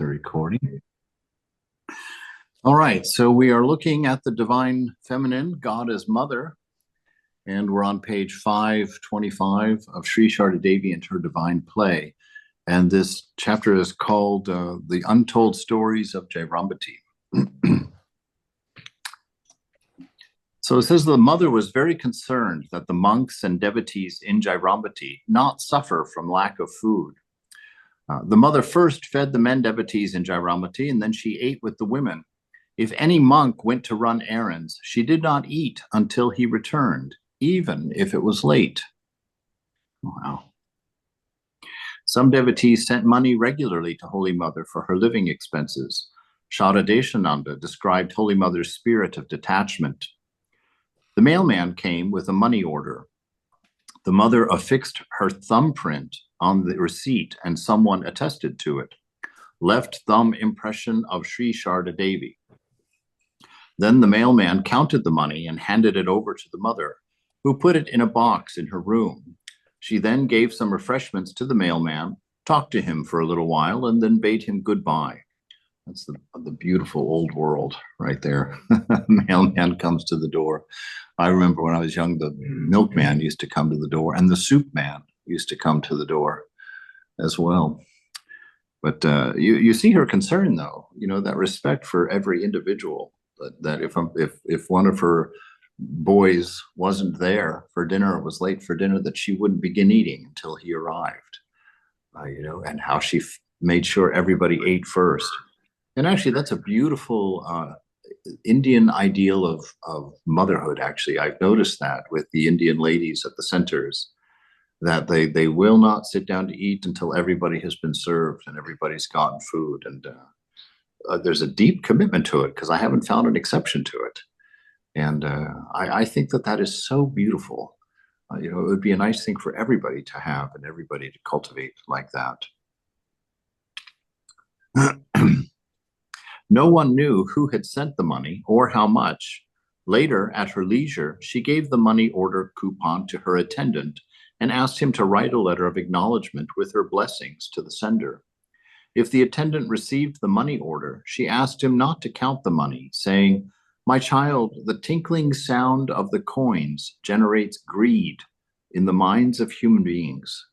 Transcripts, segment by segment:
the recording. All right, so we are looking at the Divine Feminine, God as Mother, and we're on page 525 of Sri Sarada Devi and Her Divine Play. And this chapter is called The Untold Stories of Jairambati. So it says the mother was very concerned that the monks and devotees in Jairambati not suffer from lack of food. The mother first fed the men devotees in Jairambati, and then she ate with the women. If any monk went to run errands, she did not eat until he returned, even if it was late. Wow. Some devotees sent money regularly to Holy Mother for her living expenses. Sharadeshananda described Holy Mother's spirit of detachment. The mailman came with a money order. The mother affixed her thumbprint on the receipt and someone attested to it. Left thumb impression of Sri Sarada Devi. Then the mailman counted the money and handed it over to the mother, who put it in a box in her room. She then gave some refreshments to the mailman, talked to him for a little while, and then bade him goodbye. That's the beautiful old world right there. Mailman comes to the door. I remember when I was young, the milkman used to come to the door, and the soup man used to come to the door as well. But you see her concern, though, that respect for every individual, that if one of her boys wasn't there for dinner, it was late for dinner, that she wouldn't begin eating until he arrived, and how she made sure everybody ate first. And actually, that's a beautiful Indian ideal of motherhood, actually. I've noticed that with the Indian ladies at the centers, that they will not sit down to eat until everybody has been served and everybody's gotten food. And there's a deep commitment to it, because I haven't found an exception to it. And I think that is so beautiful. It would be a nice thing for everybody to have and everybody to cultivate like that. No one knew who had sent the money or how much. Later, at her leisure, she gave the money order coupon to her attendant and asked him to write a letter of acknowledgement with her blessings to the sender. If the attendant received the money order, she asked him not to count the money, saying, "My child, the tinkling sound of the coins generates greed in the minds of human beings."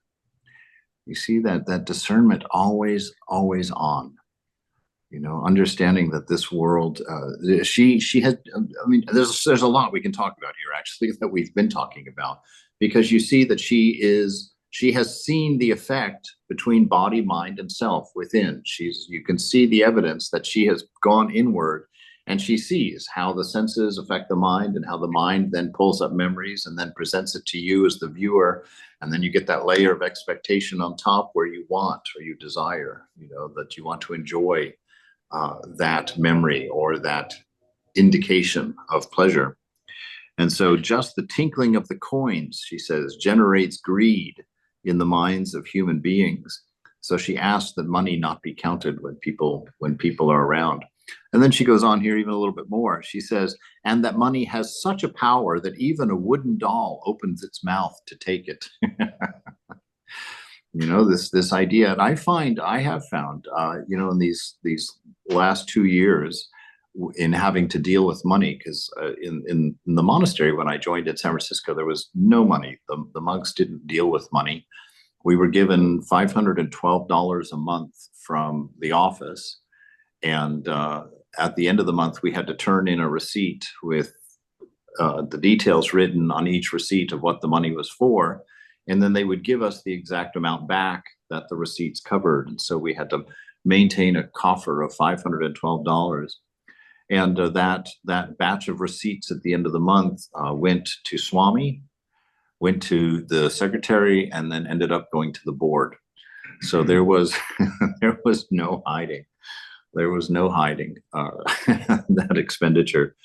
You see that discernment always on. Understanding that this world, she has, there's a lot we can talk about here, actually, that we've been talking about, because you see that she has seen the effect between body, mind, and self within. You can see the evidence that she has gone inward, and she sees how the senses affect the mind and how the mind then pulls up memories and then presents it to you as the viewer. And then you get that layer of expectation on top where you want or you desire, that you want to enjoy that memory or that indication of pleasure. And so just the tinkling of the coins, she says, generates greed in the minds of human beings. So she asked that money not be counted when people are around. And then she goes on here even a little bit more. She says, and that money has such a power that even a wooden doll opens its mouth to take it. This idea, and I have found, in these last 2 years, in having to deal with money, because in the monastery when I joined in San Francisco, there was no money. The monks didn't deal with money. We were given $512 a month from the office, and at the end of the month, we had to turn in a receipt with the details written on each receipt of what the money was for. And then they would give us the exact amount back that the receipts covered. And so we had to maintain a coffer of $512. And that batch of receipts at the end of the month went to Swami, went to the secretary, and then ended up going to the board. So there was no hiding. There was no hiding that expenditure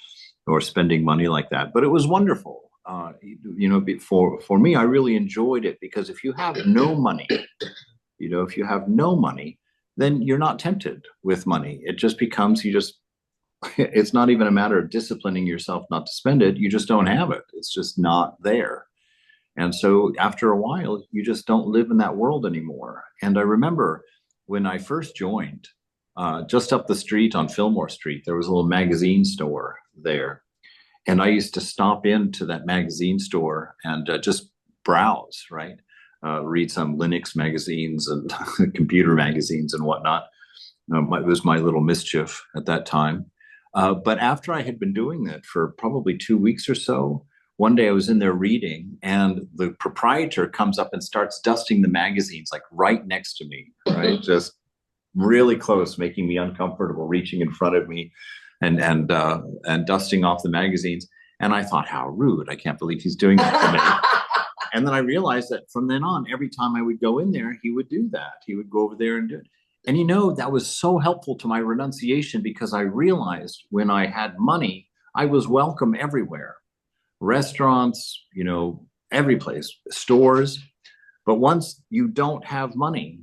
or spending money like that. But it was wonderful. For me, I really enjoyed it, because if you have no money, then you're not tempted with money. It just becomes, it's not even a matter of disciplining yourself not to spend it. You just don't have it. It's just not there. And so after a while, you just don't live in that world anymore. And I remember when I first joined, just up the street on Fillmore Street, there was a little magazine store there. And I used to stop into that magazine store and just browse, right? Read some Linux magazines and computer magazines and whatnot. It was my little mischief at that time. But after I had been doing that for probably 2 weeks or so, one day I was in there reading, and the proprietor comes up and starts dusting the magazines like right next to me, right? Just really close, making me uncomfortable, reaching in front of me and dusting off the magazines. And I thought, how rude. I can't believe he's doing that to me. And then I realized that from then on, every time I would go in there, he would do that. He would go over there and do it. And that was so helpful to my renunciation, because I realized when I had money, I was welcome everywhere. Restaurants, every place, stores. But once you don't have money,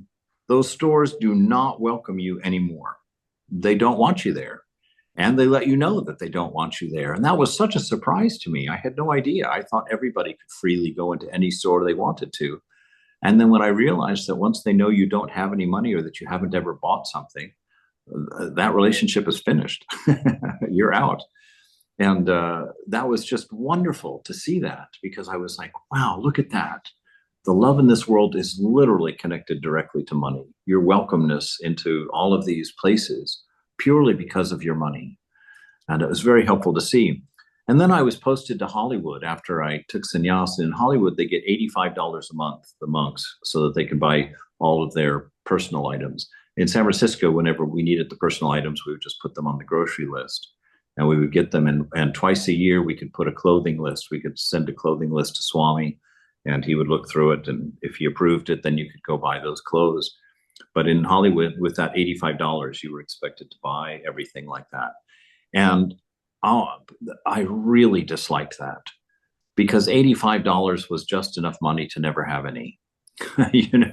those stores do not welcome you anymore. They don't want you there. And they let you know that they don't want you there. And that was such a surprise to me. I had no idea. I thought everybody could freely go into any store they wanted to. And then when I realized that once they know you don't have any money or that you haven't ever bought something, that relationship is finished. You're out. And that was just wonderful to see that, because I was like, wow, look at that. The love in this world is literally connected directly to money. Your welcomeness into all of these places purely because of your money. And it was very helpful to see. And then I was posted to Hollywood after I took sannyas. In Hollywood, they get $85 a month, the monks, so that they can buy all of their personal items. In San Francisco, whenever we needed the personal items, we would just put them on the grocery list, and we would get them. And twice a year, we could put a clothing list. We could send a clothing list to Swami, and he would look through it. And if he approved it, then you could go buy those clothes. But in Hollywood, with that $85, you were expected to buy everything like that. And I really disliked that, because $85 was just enough money to never have any, and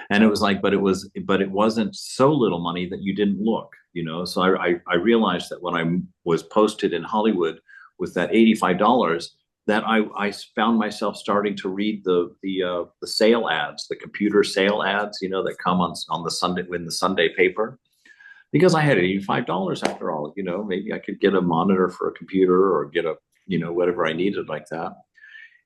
it was like, but it wasn't so little money that you didn't look, so I realized that when I was posted in Hollywood with that $85, that I found myself starting to read the sale ads, the computer sale ads, that come on the Sunday, in the Sunday paper. Because I had $85 after all, maybe I could get a monitor for a computer or get whatever I needed like that.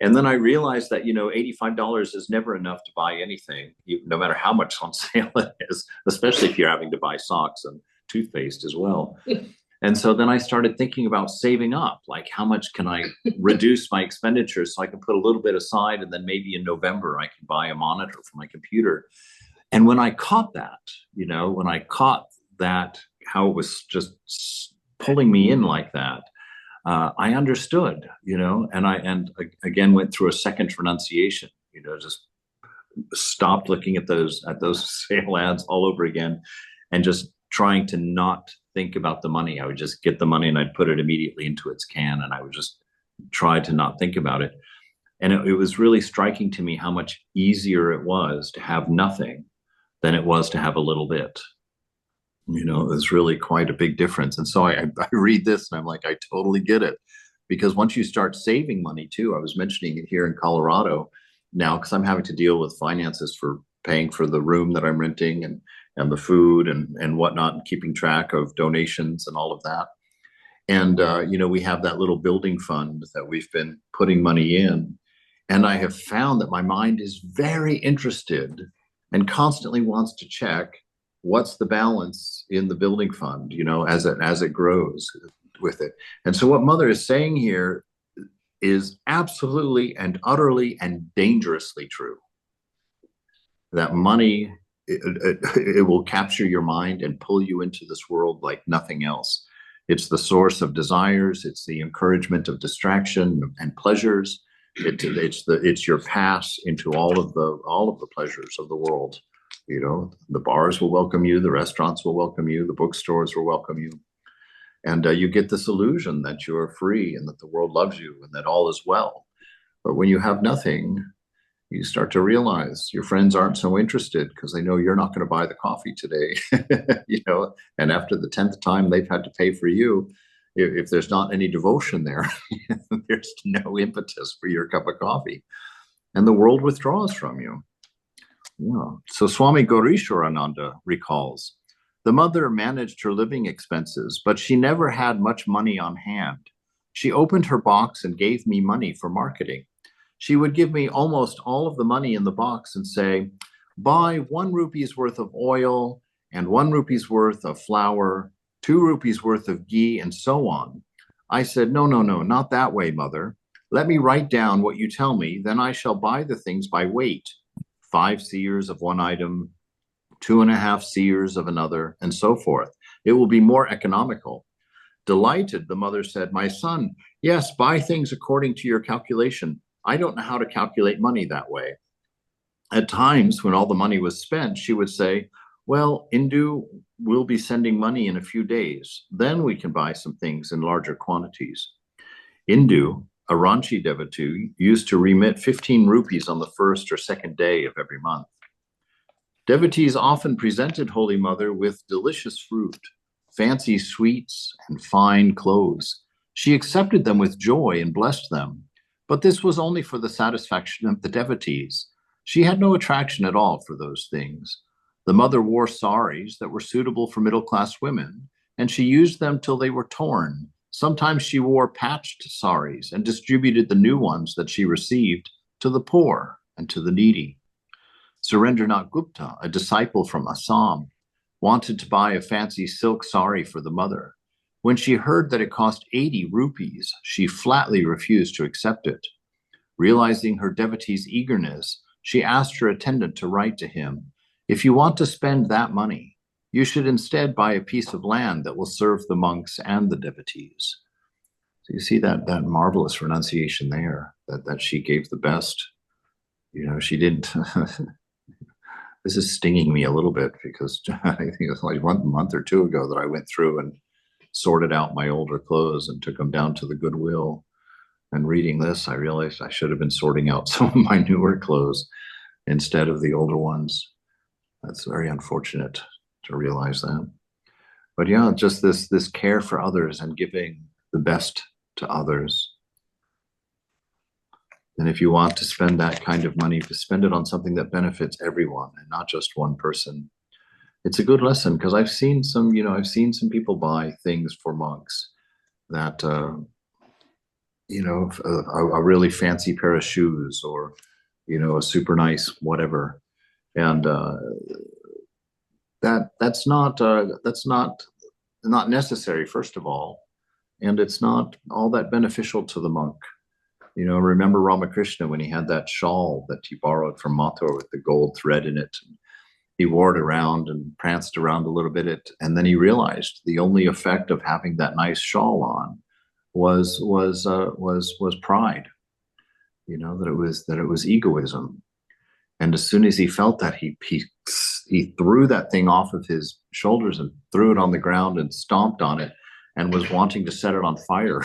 And then I realized that, $85 is never enough to buy anything, no matter how much on sale it is, especially if you're having to buy socks and toothpaste as well. And so then I started thinking about saving up, like how much can I reduce my expenditures so I can put a little bit aside, and then maybe in November I can buy a monitor for my computer. And when I caught that, that how it was just pulling me in like that, I understood, and I again went through a second renunciation, just stopped looking at those sale ads all over again, and just trying to not think about the money. I would just get the money and I'd put it immediately into its can, and I would just try to not think about it. And it was really striking to me how much easier it was to have nothing than it was to have a little bit. It's really quite a big difference. And so I read this and I'm like, I totally get it. Because once you start saving money too, I was mentioning it here in Colorado now, because I'm having to deal with finances for paying for the room that I'm renting and the food and whatnot, and keeping track of donations and all of that. And, we have that little building fund that we've been putting money in. And I have found that my mind is very interested and constantly wants to check what's the balance in the building fund, as it grows with it. And so what Mother is saying here is absolutely and utterly and dangerously true. That money, it will capture your mind and pull you into this world like nothing else. It's the source of desires. It's the encouragement of distraction and pleasures. It's your pass into all of the pleasures of the world. The bars will welcome you, the restaurants will welcome you, the bookstores will welcome you. And you get this illusion that you are free and that the world loves you and that all is well. But when you have nothing, you start to realize your friends aren't so interested because they know you're not going to buy the coffee today, and after the 10th time they've had to pay for you, if there's not any devotion there, there's no impetus for your cup of coffee, and the world withdraws from you. Yeah. So Swami Gaurishwarananda recalls, The mother managed her living expenses, but she never had much money on hand. She opened her box and gave me money for marketing. She would give me almost all of the money in the box and say, buy 1 rupee's worth of oil and 1 rupee's worth of flour, 2 rupees worth of ghee, and so on. I said, no, no, no, not that way, mother. Let me write down what you tell me, then I shall buy the things by weight. 5 seers of one item, 2.5 seers of another, and so forth. It will be more economical. Delighted, the mother said, my son, yes, buy things according to your calculation. I don't know how to calculate money that way. At times, when all the money was spent, she would say, well, Indu will be sending money in a few days. Then we can buy some things in larger quantities. Indu, a Ranchi devotee, used to remit 15 rupees on the first or second day of every month. Devotees often presented Holy Mother with delicious fruit, fancy sweets, and fine clothes. She accepted them with joy and blessed them, but this was only for the satisfaction of the devotees. She had no attraction at all for those things. The mother wore saris that were suitable for middle-class women, and she used them till they were torn. Sometimes she wore patched saris and distributed the new ones that she received to the poor and to the needy. Surendranath Gupta, a disciple from Assam, wanted to buy a fancy silk sari for the mother. When she heard that it cost 80 rupees, she flatly refused to accept it. Realizing her devotee's eagerness, she asked her attendant to write to him, if you want to spend that money, you should instead buy a piece of land that will serve the monks and the devotees. So you see that marvelous renunciation there, that she gave the best. You know, she didn't. This is stinging me a little bit because I think it was like 1 month or 2 ago that I went through and sorted out my older clothes and took them down to the Goodwill. And reading this, I realized I should have been sorting out some of my newer clothes instead of the older ones. That's very unfortunate to realize that. But yeah, just this care for others and giving the best to others. And if you want to spend that kind of money, to spend it on something that benefits everyone and not just one person. It's a good lesson because I've seen some people buy things for monks that, a really fancy pair of shoes or, a super nice whatever. And that's not necessary, first of all, and it's not all that beneficial to the monk. Remember Ramakrishna when he had that shawl that he borrowed from Mathur with the gold thread in it. He wore it around and pranced around a little bit, and then he realized the only effect of having that nice shawl on was pride. That it was egoism. And as soon as he felt that, he threw that thing off of his shoulders and threw it on the ground and stomped on it and was wanting to set it on fire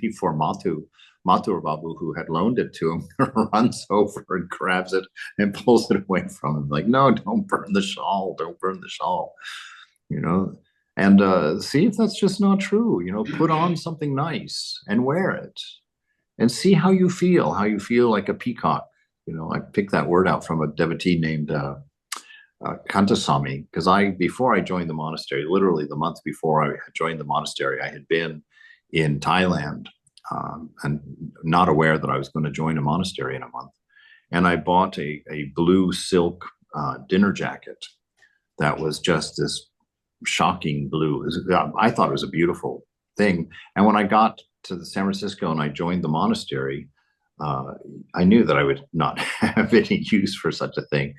before Mathur Babu, who had loaned it to him, runs over and grabs it and pulls it away from him. Like, no, don't burn the shawl. Don't burn the shawl. And see if that's just not true. Put on something nice and wear it and see how you feel like a peacock. I picked that word out from a devotee named Kantasamy, because before I joined the monastery, literally the month before I joined the monastery, I had been in Thailand and not aware that I was going to join a monastery in a month. And I bought a blue silk dinner jacket that was just this shocking blue. I thought it was a beautiful thing. And when I got to San Francisco and I joined the monastery, I knew that I would not have any use for such a thing.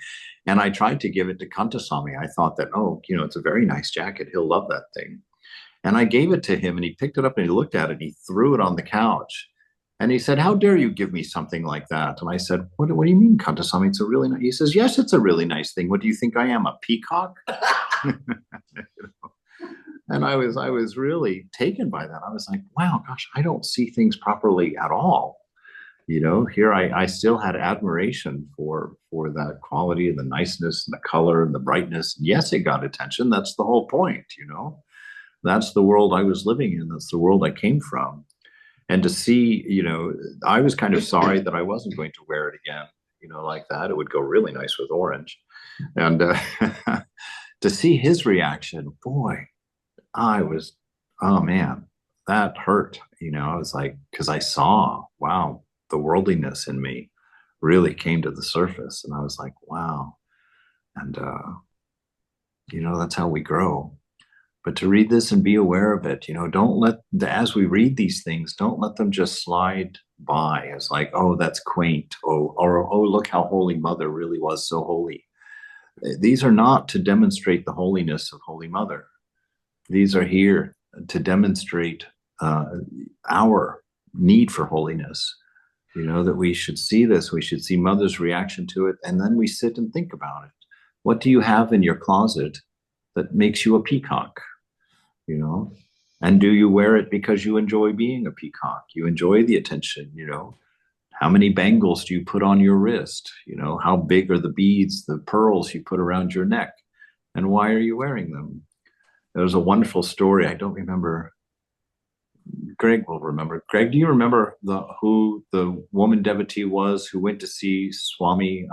And I tried to give it to Kantasamy. I thought that, it's a very nice jacket. He'll love that thing. And I gave it to him and he picked it up and he looked at it and he threw it on the couch. And he said, how dare you give me something like that? And I said, what do you mean, Kantasamy? It's a really nice. He says, yes, it's a really nice thing. What do you think I am, a peacock? And I was really taken by that. I was like, wow, gosh, I don't see things properly at all. Here I still had admiration for that quality and the niceness and the color and the brightness. Yes, it got attention. That's the whole point, That's the world I was living in. That's the world I came from. And to see, I was kind of sorry that I wasn't going to wear it again, like that. It would go really nice with orange. And to see his reaction, boy, oh man, that hurt. I was like, because I saw, wow, the worldliness in me really came to the surface. And I was like, wow. And, that's how we grow. But to read this and be aware of it, don't as we read these things, don't let them just slide by as like, oh, that's quaint. Oh, look how Holy Mother really was so holy. These are not to demonstrate the holiness of Holy Mother. These are here to demonstrate our need for holiness. That we should see this, we should see Mother's reaction to it, and then we sit and think about it. What do you have in your closet that makes you a peacock? And do you wear it because you enjoy being a peacock? You enjoy the attention, How many bangles do you put on your wrist? How big are the beads, the pearls you put around your neck? And why are you wearing them? There's a wonderful story. I don't remember. Greg will remember. Greg, do you remember who the woman devotee was who went to see Swami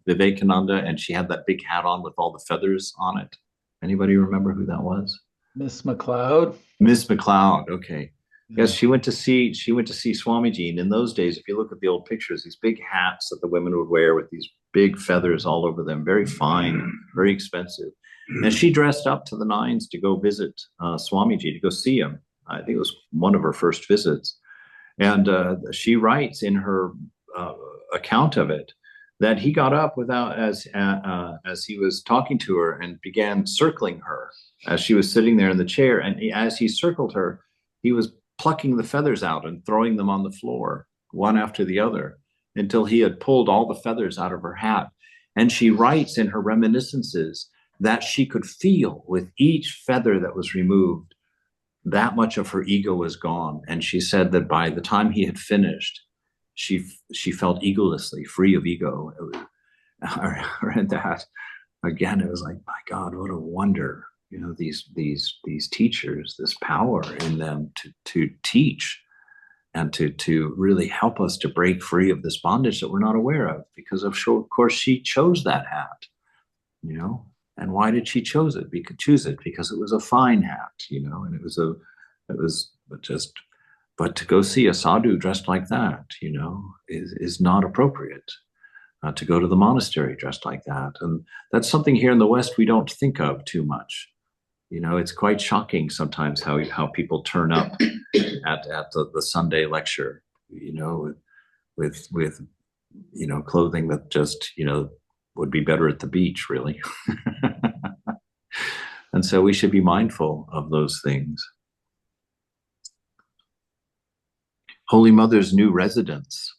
Vivekananda, and she had that big hat on with all the feathers on it? Anybody remember who that was? Miss McLeod. Miss McLeod. Okay. Yes, she went to see Swamiji, and in those days, if you look at the old pictures, these big hats that the women would wear with these big feathers all over them, very fine, very expensive. And she dressed up to the nines to go visit Swamiji, to go see him. I think it was one of her first visits. And she writes in her account of it that he got up as he was talking to her and began circling her as she was sitting there in the chair. And as he circled her, he was plucking the feathers out and throwing them on the floor, one after the other, until he had pulled all the feathers out of her hat. And she writes in her reminiscences that she could feel with each feather that was removed, that much of her ego was gone. And she said that by the time he had finished, she felt egolessly free of ego. I read that again. It was like, my God, what a wonder! These teachers, this power in them to teach and to really help us to break free of this bondage that we're not aware of. Because of course she chose that hat, And why did she choose it? Because it was a fine hat, and but to go see a sadhu dressed like that, is not appropriate. To go to the monastery dressed like that. And that's something here in the West we don't think of too much. It's quite shocking sometimes how people turn up at the Sunday lecture, with clothing that just, would be better at the beach, really. And so we should be mindful of those things. Holy Mother's new residence.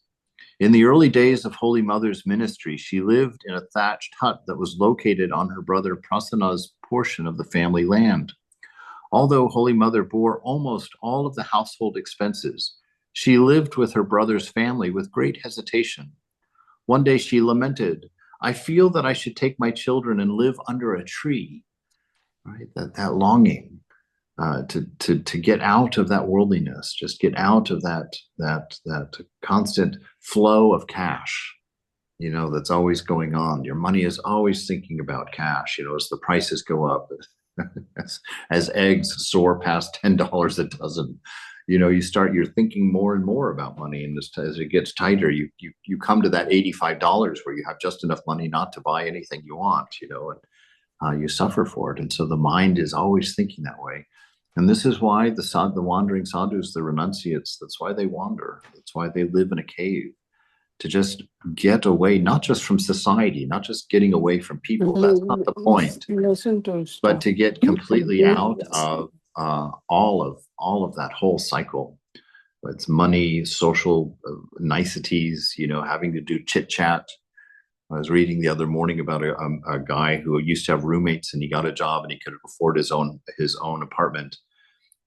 In the early days of Holy Mother's ministry, she lived in a thatched hut that was located on her brother Prasanna's portion of the family land. Although Holy Mother bore almost all of the household expenses, she lived with her brother's family with great hesitation. One day she lamented, "I feel that I should take my children and live under a tree." Right? That longing to get out of that worldliness, just get out of that constant flow of cash, that's always going on. Your money is always thinking about cash, as the prices go up, as eggs soar past $10 a dozen. You're thinking more and more about money, and as it gets tighter, you come to that $85 where you have just enough money not to buy anything you want, and you suffer for it. And so the mind is always thinking that way. And this is why the wandering sadhus, the renunciates, that's why they wander. That's why they live in a cave, to just get away, not just from society, not just getting away from people. That's not the point, but to get completely out of all of that whole cycle. It's money, social niceties, having to do chit chat. I was reading the other morning about a guy who used to have roommates, and he got a job and he could afford his own apartment.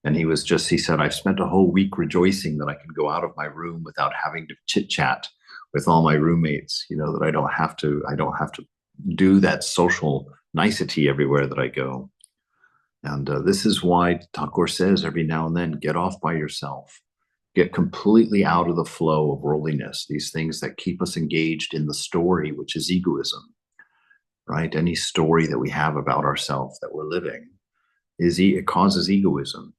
And he said, "I've spent a whole week rejoicing that I can go out of my room without having to chit chat with all my roommates, that I don't have to do that social nicety everywhere that I go." And this is why Thakur says every now and then, get off by yourself. Get completely out of the flow of worldliness, these things that keep us engaged in the story, which is egoism. right? Any story that we have about ourselves that we're living it causes egoism.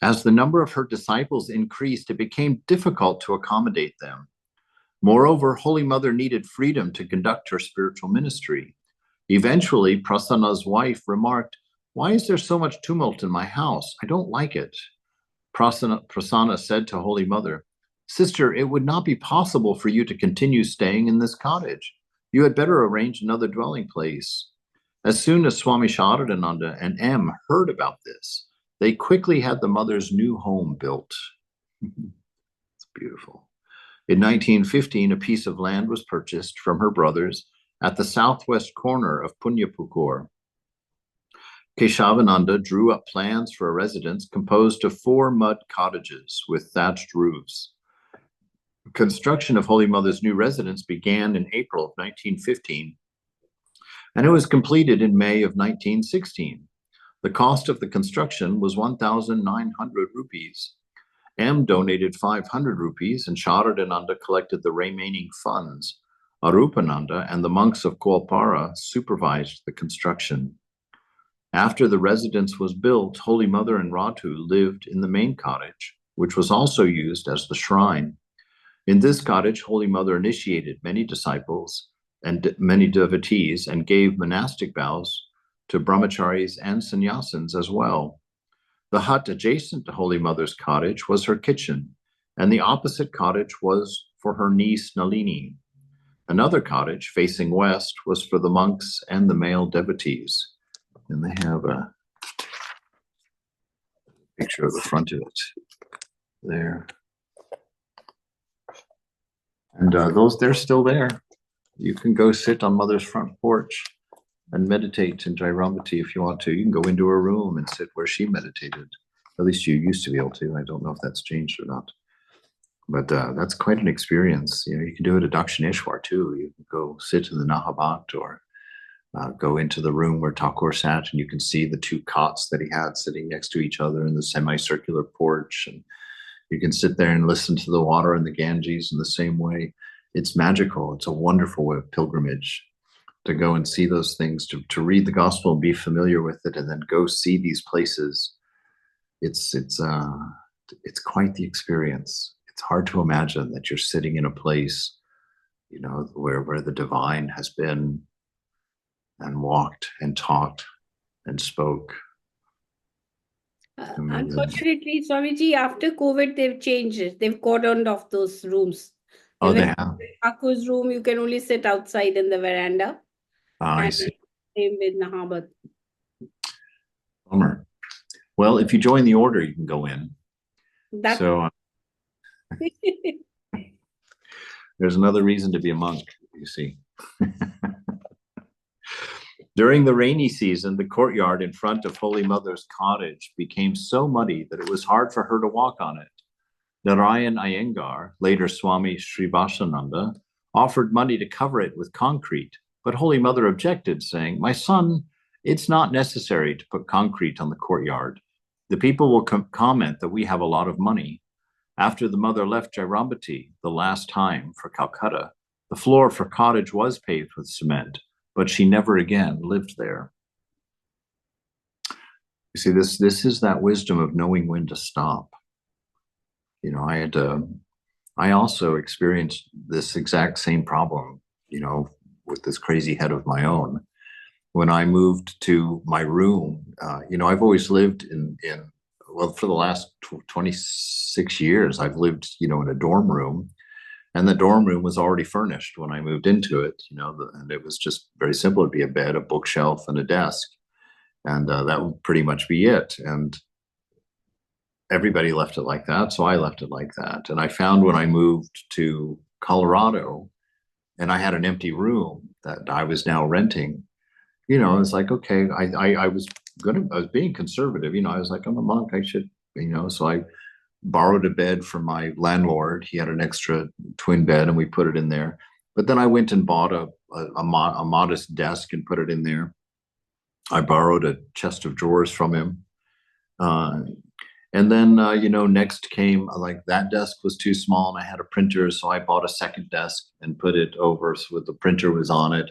As the number of her disciples increased, it became difficult to accommodate them. Moreover, Holy Mother needed freedom to conduct her spiritual ministry. Eventually, Prasanna's wife remarked, "Why is there so much tumult in my house? I don't like it." Prasanna said to Holy Mother, "Sister, it would not be possible for you to continue staying in this cottage. You had better arrange another dwelling place." As soon as Swami Sharadananda and M heard about this, they quickly had the mother's new home built. It's beautiful. In 1915, a piece of land was purchased from her brothers at the southwest corner of Punyapukur. Keshavananda drew up plans for a residence composed of 4 mud cottages with thatched roofs. Construction of Holy Mother's new residence began in April of 1915, and it was completed in May of 1916. The cost of the construction was 1,900 rupees. M donated 500 rupees, and Sharadananda collected the remaining funds. Arupananda and the monks of Kualpara supervised the construction. After the residence was built, Holy Mother and Radhu lived in the main cottage, which was also used as the shrine. In this cottage, Holy Mother initiated many disciples and many devotees and gave monastic vows to brahmacharis and sannyasins as well. The hut adjacent to Holy Mother's cottage was her kitchen, and the opposite cottage was for her niece Nalini. Another cottage facing west was for the monks and the male devotees. And they have a picture of the front of it there. And they're still there. You can go sit on Mother's front porch and meditate in Jairambati if you want to. You can go into her room and sit where she meditated. At least you used to be able to. I don't know if that's changed or not. But that's quite an experience. You know, you can do it at Dakshineshwar too. You can go sit in the Nahabat or go into the room where Thakur sat, and you can see the 2 cots that he had sitting next to each other in the semicircular porch. And you can sit there and listen to the water in the Ganges in the same way. It's magical. It's a wonderful way of pilgrimage to go and see those things, to read the gospel and be familiar with it, and then go see these places. It's quite the experience. It's hard to imagine that you're sitting in a place, you know, where the divine has been and walked and taught and spoke. Unfortunately, Swamiji, after COVID, they've changed it. They've cordoned off those rooms. Oh, they have? Thakur's room, you can only sit outside in the veranda. I see. Same with Nahabat. Bummer. Well, if you join the order, you can go in. So there's another reason to be a monk, you see. During the rainy season, the courtyard in front of Holy Mother's cottage became so muddy that it was hard for her to walk on it. Narayan Iyengar, later Swami Srivashananda, offered money to cover it with concrete, but Holy Mother objected, saying, "My son, it's not necessary to put concrete on the courtyard. The people will comment that we have a lot of money." After the mother left Jairambati the last time for Calcutta, the floor of her cottage was paved with cement, but she never again lived there. You see, this is that wisdom of knowing when to stop. You know, I also experienced this exact same problem, you know, with this crazy head of my own. When I moved to my room, you know, I've always lived well, for the last 26 years, I've lived, you know, in a dorm room, and the dorm room was already furnished when I moved into it, you know, and it was just very simple. It'd be a bed, a bookshelf, and a desk. And that would pretty much be it. And everybody left it like that, so I left it like that. And I found when I moved to Colorado and I had an empty room that I was now renting, you know, it's like, okay, I was being conservative, you know, I was like, I'm a monk, I should, you know, so I borrowed a bed from my landlord. He had an extra twin bed and we put it in there. But then I went and bought a modest desk and put it in there. I borrowed a chest of drawers from him. And then, next came like that desk was too small and I had a printer. So I bought a second desk and put it over so the printer was on it.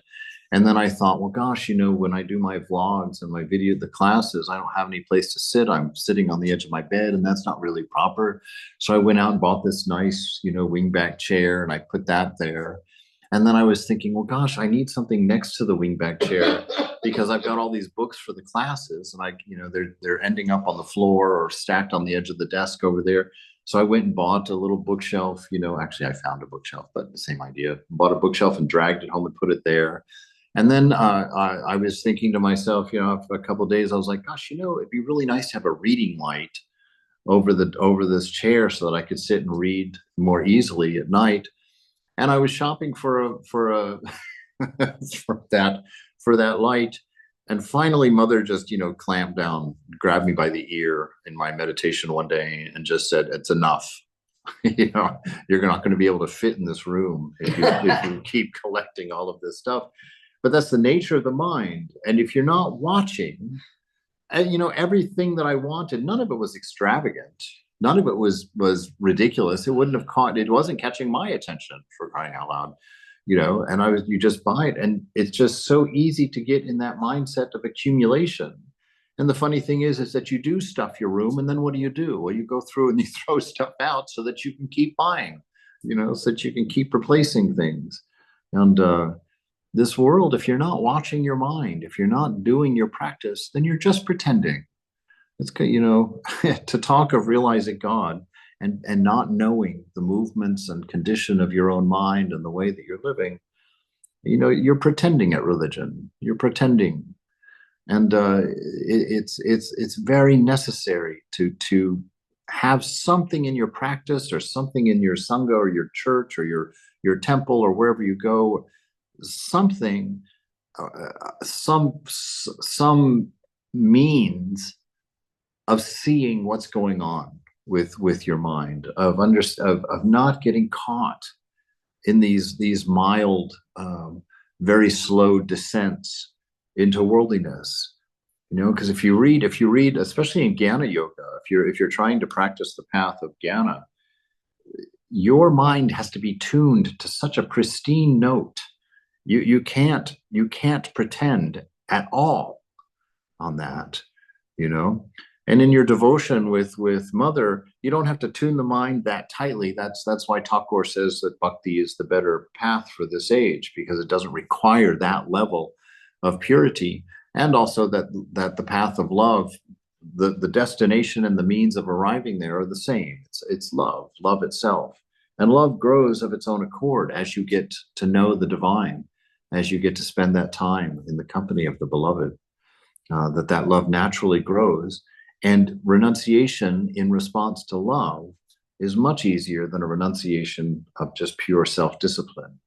And then I thought, well, gosh, when I do my vlogs and my the classes, I don't have any place to sit. I'm sitting on the edge of my bed and that's not really proper. So I went out and bought this nice, wingback chair and I put that there. And then I was thinking, well, gosh, I need something next to the wingback chair because I've got all these books for the classes and they're ending up on the floor or stacked on the edge of the desk over there. So I went and bought a little bookshelf, actually I found a bookshelf, but the same idea. Bought a bookshelf and dragged it home and put it there. And then I was thinking to myself, after a couple of days, I was like, gosh, it'd be really nice to have a reading light over this chair so that I could sit and read more easily at night. And I was shopping for for that light. And finally, Mother just, clamped down, grabbed me by the ear in my meditation one day and just said, it's enough. You're not going to be able to fit in this room if you keep collecting all of this stuff. But that's the nature of the mind. And if you're not watching, everything that I wanted, none of it was extravagant. None of it was ridiculous. It wasn't catching my attention, for crying out loud, and you just buy it. And it's just so easy to get in that mindset of accumulation. And the funny thing is that you do stuff your room, and then what do? Well, you go through and you throw stuff out so that you can keep buying, so that you can keep replacing things. And this world, if you're not watching your mind, if you're not doing your practice, then you're just pretending. It's, to talk of realizing God and not knowing the movements and condition of your own mind and the way that you're living, you're pretending at religion. You're pretending. And it's very necessary to have something in your practice or something in your sangha or your church or your temple or wherever you go, something, some means of seeing what's going on with your mind, of not getting caught in these mild, very slow descents into worldliness. Because if you read, especially in Jnana Yoga, if you're trying to practice the path of Jnana, your mind has to be tuned to such a pristine note. You can't pretend at all on that, And in your devotion with Mother, you don't have to tune the mind that tightly. That's why Thakur says that bhakti is the better path for this age, because it doesn't require that level of purity. And also that the path of love, the destination and the means of arriving there are the same. It's love itself. And love grows of its own accord as you get to know the divine, as you get to spend that time in the company of the beloved, that love naturally grows. And renunciation in response to love is much easier than a renunciation of just pure self-discipline.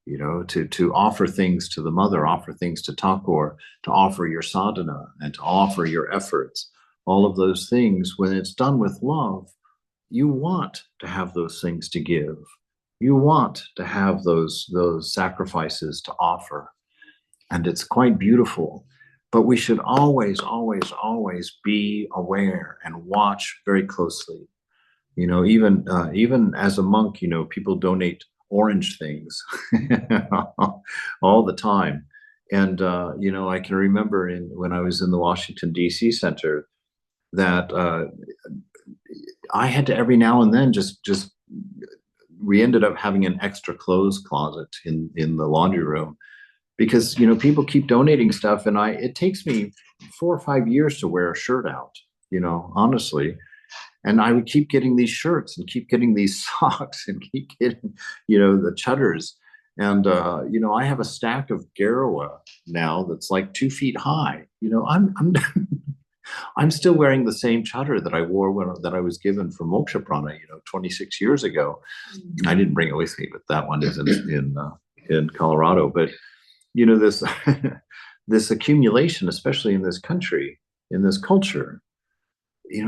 To offer things to the Mother, offer things to Thakur, to offer your sadhana and to offer your efforts, all of those things, when it's done with love, you want to have those things to give. You want to have those sacrifices to offer. And it's quite beautiful. But we should always, always, always be aware and watch very closely. Even as a monk, people donate orange things all the time. And, I can remember when I was in the Washington, D.C. Center, that I had to every now and then we ended up having an extra clothes closet in the laundry room, because people keep donating stuff, and it takes me 4 or 5 years to wear a shirt out, honestly. And I would keep getting these shirts and keep getting these socks and keep getting, the chudders. And I have a stack of Garawa now that's like 2 feet high. I'm still wearing the same chadar that I wore that I was given for Moksha Prana, 26 years ago. I didn't bring it with me, but that one is in Colorado. But this this accumulation, especially in this country, in this culture,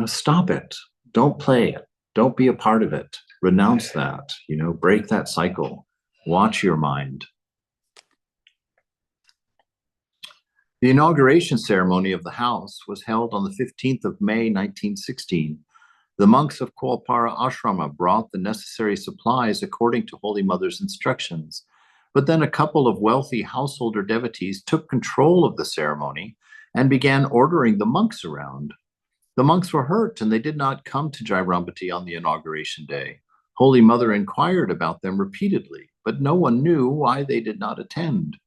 stop it. Don't play it. Don't be a part of it. Renounce that. Break that cycle. Watch your mind. The inauguration ceremony of the house was held on the 15th of May, 1916, The monks of Kualpara Ashrama brought the necessary supplies according to Holy Mother's instructions. But then a couple of wealthy householder devotees took control of the ceremony and began ordering the monks around. The monks were hurt and they did not come to Jairambati on the inauguration day. Holy Mother inquired about them repeatedly, but no one knew why they did not attend.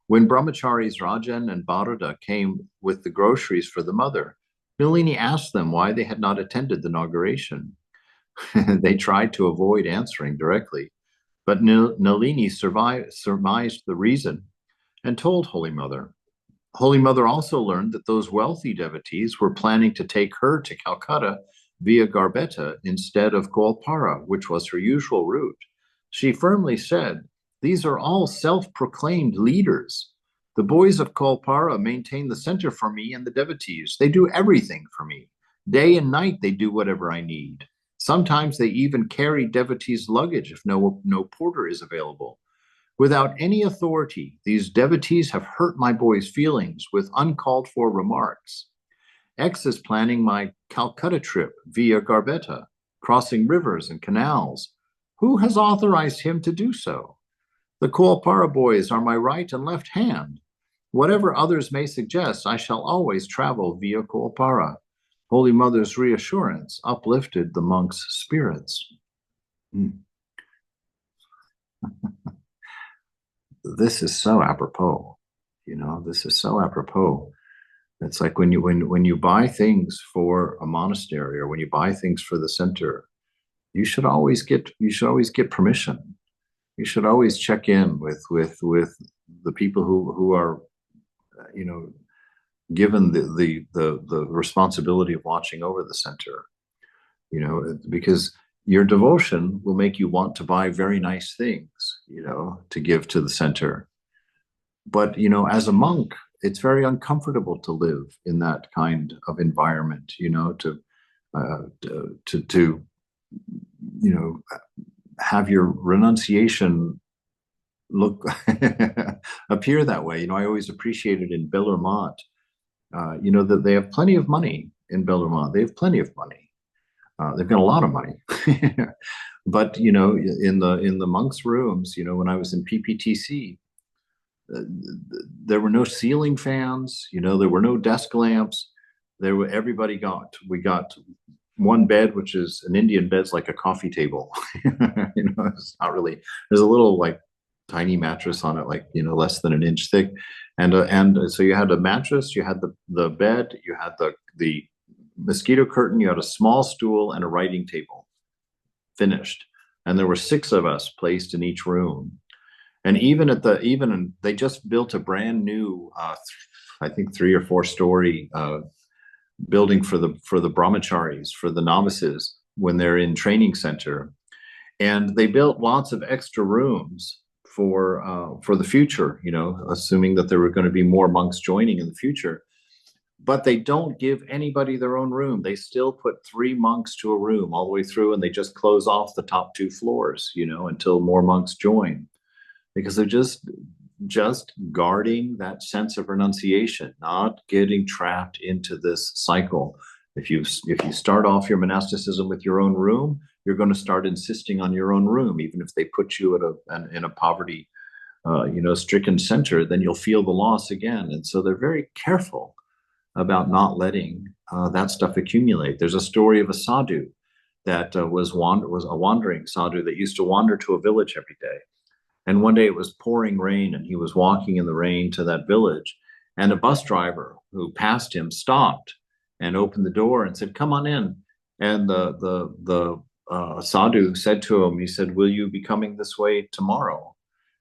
When brahmacharis Rajan and Bharata came with the groceries for the mother, Nalini asked them why they had not attended the inauguration. They tried to avoid answering directly, but Nalini surmised the reason and told Holy Mother. Holy Mother also learned that those wealthy devotees were planning to take her to Calcutta via Garbetta instead of Golpara, which was her usual route. She firmly said, "These are all self-proclaimed leaders. The boys of Golpara maintain the center for me and the devotees. They do everything for me. Day and night they do whatever I need. Sometimes they even carry devotees' luggage if no porter is available. Without any authority, these devotees have hurt my boy's feelings with uncalled for remarks. X is planning my Calcutta trip via Garbetta, crossing rivers and canals. Who has authorized him to do so? The Kualpara boys are my right and left hand. Whatever others may suggest, I shall always travel via Kualpara." Holy Mother's reassurance uplifted the monks' spirits. This is so apropos, this is so apropos. It's like when you buy things for a monastery or when you buy things for the center, you should always get permission. You should always check in with the people who are, given the responsibility of watching over the center, because your devotion will make you want to buy very nice things, to give to the center. But, as a monk, it's very uncomfortable to live in that kind of environment, to have your renunciation look appear that way. I always appreciated in Bellarmont, that they have plenty of money in Bellarmont. They have plenty of money. They've got a lot of money. But, in the monks' rooms, when I was in PPTC, there were no ceiling fans, there were no desk lamps. We got one bed, which is an Indian bed's like a coffee table. It's not really, there's a little like tiny mattress on it, like, less than an inch thick. And so you had a mattress, you had the bed, you had the mosquito curtain, you had a small stool and a writing table. Finished. And there were 6 of us placed in each room. And they just built a brand new, I think 3 or 4 story building for the brahmacharis, for the novices when they're in training center. And they built lots of extra rooms for the future, assuming that there were going to be more monks joining in the future. But they don't give anybody their own room. They still put 3 monks to a room all the way through, and they just close off the top 2 floors, until more monks join, because they're just guarding that sense of renunciation, not getting trapped into this cycle. If you start off your monasticism with your own room, you're going to start insisting on your own room, even if they put you in a poverty, stricken center. Then you'll feel the loss again, and so they're very careful about not letting that stuff accumulate. There's a story of a sadhu that was a wandering sadhu that used to wander to a village every day. And one day it was pouring rain and he was walking in the rain to that village, and a bus driver who passed him stopped and opened the door and said, "Come on in." And the sadhu said to him, he said, "Will you be coming this way tomorrow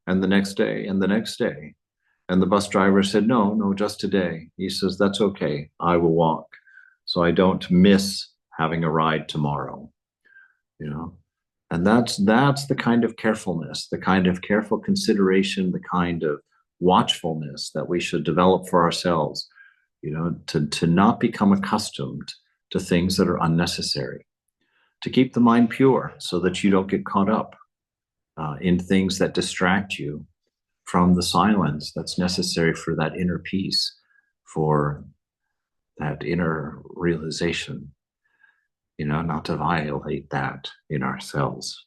and the next day and the next day?" And the bus driver said, no, just today. He says, "That's okay. I will walk, so I don't miss having a ride tomorrow." And that's the kind of carefulness, the kind of careful consideration, the kind of watchfulness that we should develop for ourselves, to not become accustomed to things that are unnecessary, to keep the mind pure so that you don't get caught up in things that distract you from the silence that's necessary for that inner peace, for that inner realization. not to violate that in ourselves.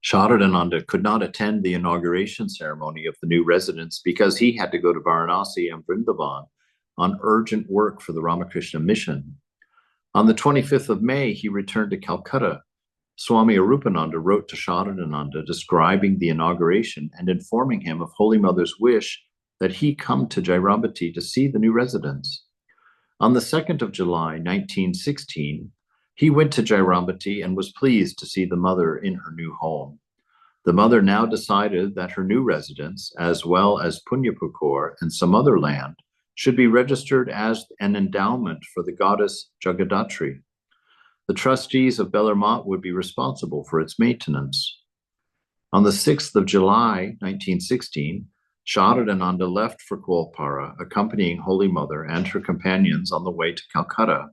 Sharadananda could not attend the inauguration ceremony of the new residence because he had to go to Varanasi and Vrindavan on urgent work for the Ramakrishna mission. On the 25th of May, he returned to Calcutta. Swami Arupananda wrote to Sharadananda describing the inauguration and informing him of Holy Mother's wish that he come to Jairambati to see the new residence. On the 2nd of July, 1916, he went to Jairambati and was pleased to see the mother in her new home. The mother now decided that her new residence, as well as Punyapukur and some other land, should be registered as an endowment for the goddess Jagadatri. The trustees of Bellarmont would be responsible for its maintenance. On the 6th of July, 1916, Sharadananda left for Kualpara, accompanying Holy Mother and her companions on the way to Calcutta.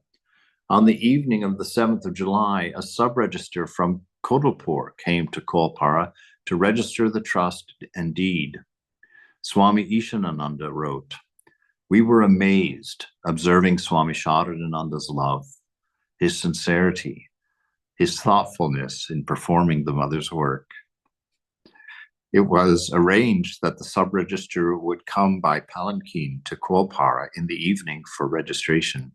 On the evening of the 7th of July, a sub-register from Kodalpur came to Kualpara to register the trust and deed. Swami Ishanananda wrote, "We were amazed observing Swami Sharadananda's love, his sincerity, his thoughtfulness in performing the mother's work. It was arranged that the sub-register would come by palanquin to Kualpara in the evening for registration.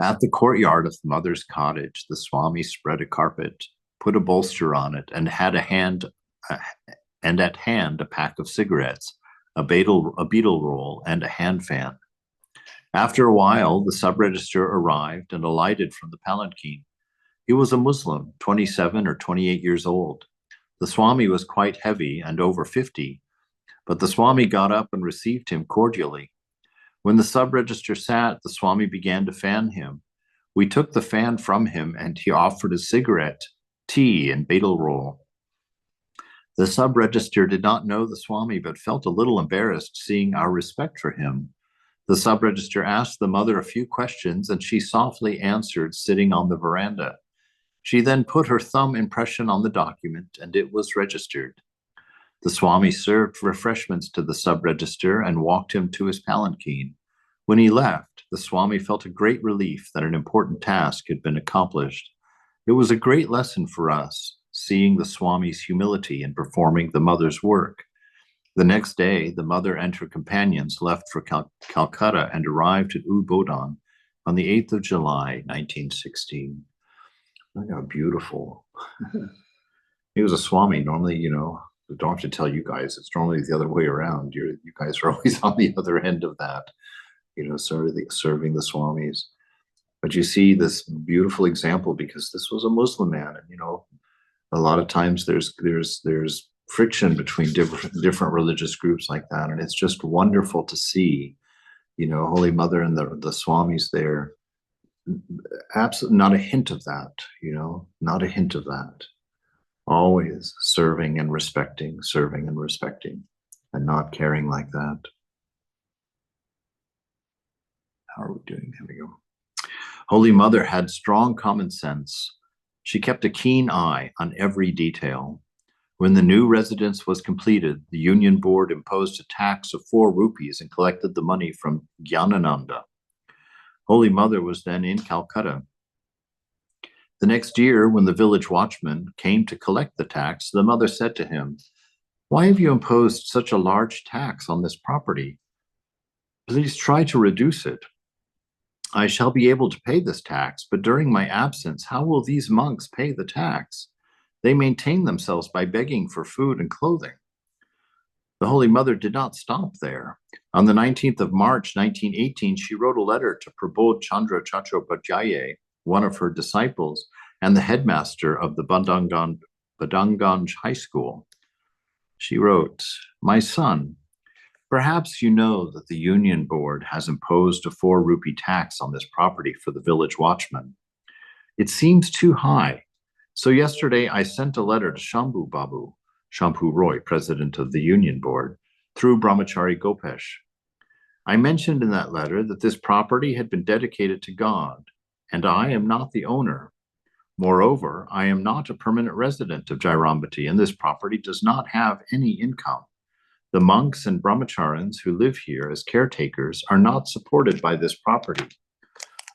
At the courtyard of the mother's cottage, the Swami spread a carpet, put a bolster on it, and at hand a pack of cigarettes, a beetle roll, and a hand fan. After a while, the sub-register arrived and alighted from the palanquin. He was a Muslim, 27 or 28 years old. The Swami was quite heavy and over 50, but the Swami got up and received him cordially. When the sub-register sat, the Swami began to fan him. We took the fan from him and he offered a cigarette, tea, and betel roll. The sub-register did not know the Swami but felt a little embarrassed seeing our respect for him. The sub-register asked the mother a few questions and she softly answered, sitting on the veranda. She then put her thumb impression on the document and it was registered. The Swami served refreshments to the sub-register and walked him to his palanquin. When he left, the Swami felt a great relief that an important task had been accomplished. It was a great lesson for us, seeing the Swami's humility in performing the mother's work. The next day, the mother and her companions left for Calcutta and arrived at Udbodhan on the 8th of July, 1916. Look how beautiful. He was a Swami. Normally, I don't have to tell you guys, it's normally the other way around. You guys are always on the other end of that, serving the Swamis. But you see this beautiful example because this was a Muslim man. And, a lot of times there's friction between different religious groups like that. And it's just wonderful to see, Holy Mother and the Swamis there. Absolutely not a hint of that, not a hint of that. Always serving and respecting, and not caring like that. How are we doing? Here we go. Holy Mother had strong common sense. She kept a keen eye on every detail. When the new residence was completed, the Union Board imposed a tax of 4 rupees and collected the money from Gyanananda. Holy Mother was then in Calcutta. The next year, when the village watchman came to collect the tax, the mother said to him, "Why have you imposed such a large tax on this property? Please try to reduce it. I shall be able to pay this tax, but during my absence, how will these monks pay the tax? They maintain themselves by begging for food and clothing." The Holy Mother did not stop there. On the 19th of March, 1918, she wrote a letter to Prabodh Chandra Chattopadhyay, one of her disciples, and the headmaster of the Badanganj High School. She wrote, "My son, perhaps you know that the Union Board has imposed a 4 rupee tax on this property for the village watchman. It seems too high. So yesterday I sent a letter to Shambhu Babu, Shambhu Roy, president of the Union Board, through Brahmachari Gopesh. I mentioned in that letter that this property had been dedicated to God, and I am not the owner. Moreover, I am not a permanent resident of Jairambati, and this property does not have any income. The monks and brahmacharins who live here as caretakers are not supported by this property.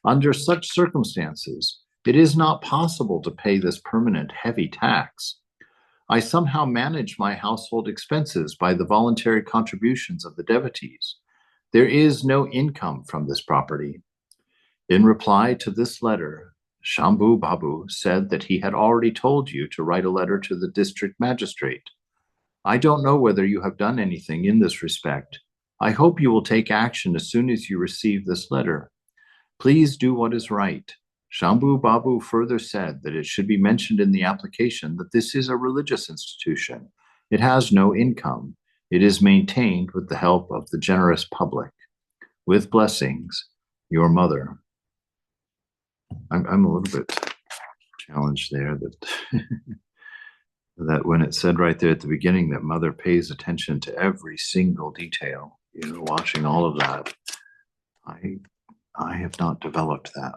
Under such circumstances, it is not possible to pay this permanent heavy tax. I somehow manage my household expenses by the voluntary contributions of the devotees. There is no income from this property. In reply to this letter, Shambhu Babu said that he had already told you to write a letter to the district magistrate. I don't know whether you have done anything in this respect. I hope you will take action as soon as you receive this letter. Please do what is right. Shambhu Babu further said that it should be mentioned in the application that this is a religious institution. It has no income. It is maintained with the help of the generous public. With blessings, your mother. I'm a little bit challenged there that that when it said right there at the beginning that mother pays attention to every single detail, watching all of that, I have not developed that.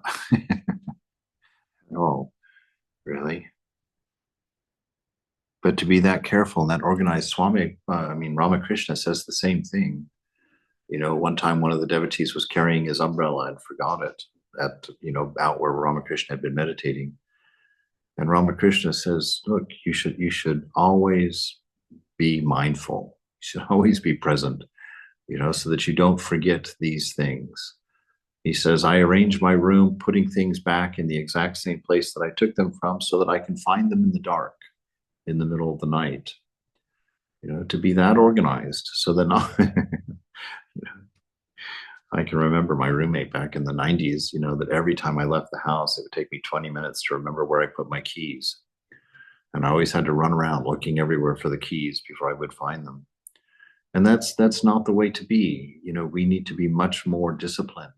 Oh, really? But to be that careful and that organized, Ramakrishna says the same thing. One time one of the devotees was carrying his umbrella and forgot it out where Ramakrishna had been meditating. And Ramakrishna says, look, you should always be mindful. You should always be present, so that you don't forget these things. He says, I arrange my room, putting things back in the exact same place that I took them from so that I can find them in the dark, in the middle of the night. To be that organized so that not, I can remember my roommate back in the 90s, that every time I left the house, it would take me 20 minutes to remember where I put my keys. And I always had to run around looking everywhere for the keys before I would find them. And that's not the way to be. We need to be much more disciplined.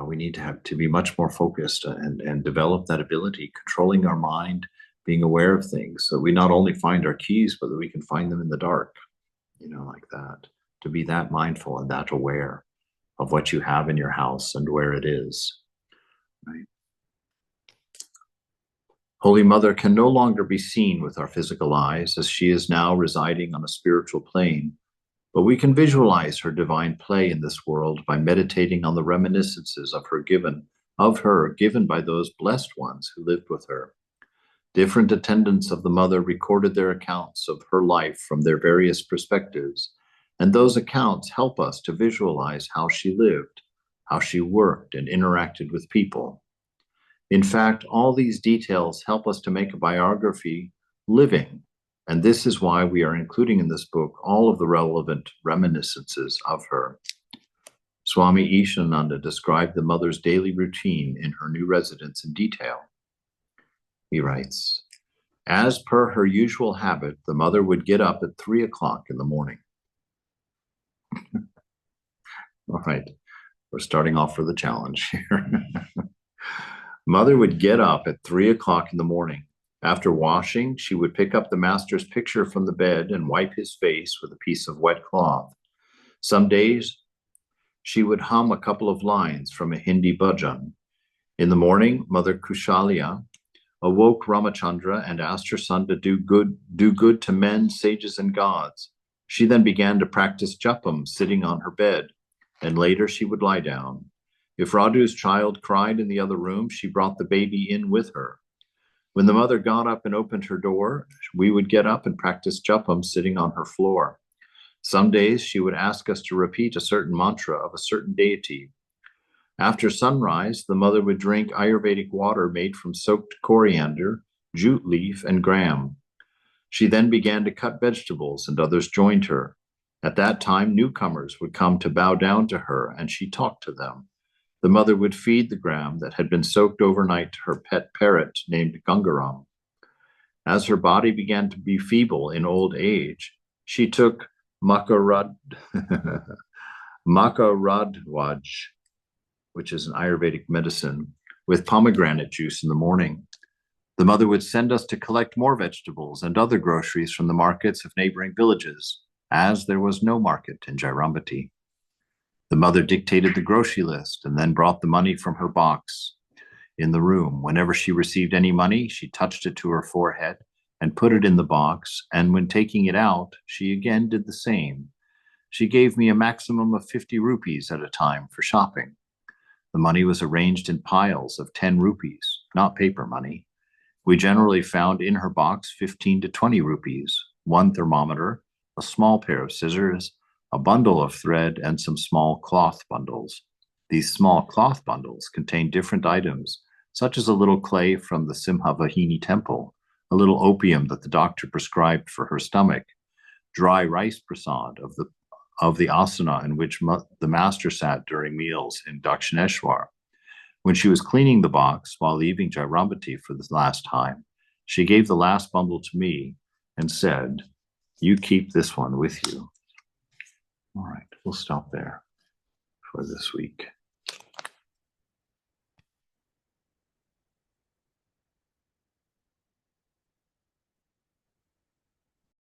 We need to be much more focused and develop that ability, controlling our mind, being aware of things. So we not only find our keys, but that we can find them in the dark, like that. To be that mindful and that aware of what you have in your house and where it is. Right? Holy Mother can no longer be seen with our physical eyes, as she is now residing on a spiritual plane, but we can visualize her divine play in this world by meditating on the reminiscences of her given by those blessed ones who lived with her. Different attendants of the Mother recorded their accounts of her life from their various perspectives, and those accounts help us to visualize how she lived, how she worked and interacted with people. In fact, all these details help us to make a biography living, and this is why we are including in this book all of the relevant reminiscences of her. Swami Ishananda described the Mother's daily routine in her new residence in detail. He writes, as per her usual habit, the Mother would get up at 3 o'clock in the morning. All right, we're starting off with a challenge here. Mother would get up at 3 o'clock in the morning. After washing, she would pick up the master's picture from the bed and wipe his face with a piece of wet cloth. Some days, she would hum a couple of lines from a Hindi bhajan. In the morning, Mother Kushalia awoke Ramachandra and asked her son to do good to men, sages, and gods. She then began to practice japam sitting on her bed, and later she would lie down. If Radhu's child cried in the other room, she brought the baby in with her. When the Mother got up and opened her door, we would get up and practice japam sitting on her floor. Some days she would ask us to repeat a certain mantra of a certain deity. After sunrise, the Mother would drink Ayurvedic water made from soaked coriander, jute leaf, and gram. She then began to cut vegetables, and others joined her. At that time, newcomers would come to bow down to her, and she talked to them. The Mother would feed the gram that had been soaked overnight to her pet parrot named Gangaram. As her body began to be feeble in old age, she took Makaradhwaj, which is an Ayurvedic medicine, with pomegranate juice in the morning. The Mother would send us to collect more vegetables and other groceries from the markets of neighboring villages, as there was no market in Jairambati. The Mother dictated the grocery list and then brought the money from her box. in the room. Whenever she received any money, she touched it to her forehead and put it in the box, and when taking it out, she again did the same. She gave me a maximum of 50 rupees at a time for shopping. The money was arranged in piles of 10 rupees, not paper money. We generally found in her box 15 to 20 rupees, one thermometer, a small pair of scissors, a bundle of thread, and some small cloth bundles. These small cloth bundles contained different items, such as a little clay from the Simhavahini temple, a little opium that the doctor prescribed for her stomach, dry rice prasad of the asana in which the master sat during meals in Dakshineshwar. When she was cleaning the box while leaving Jairambati for the last time, she gave the last bundle to me and said, "You keep this one with you." All right, we'll stop there for this week.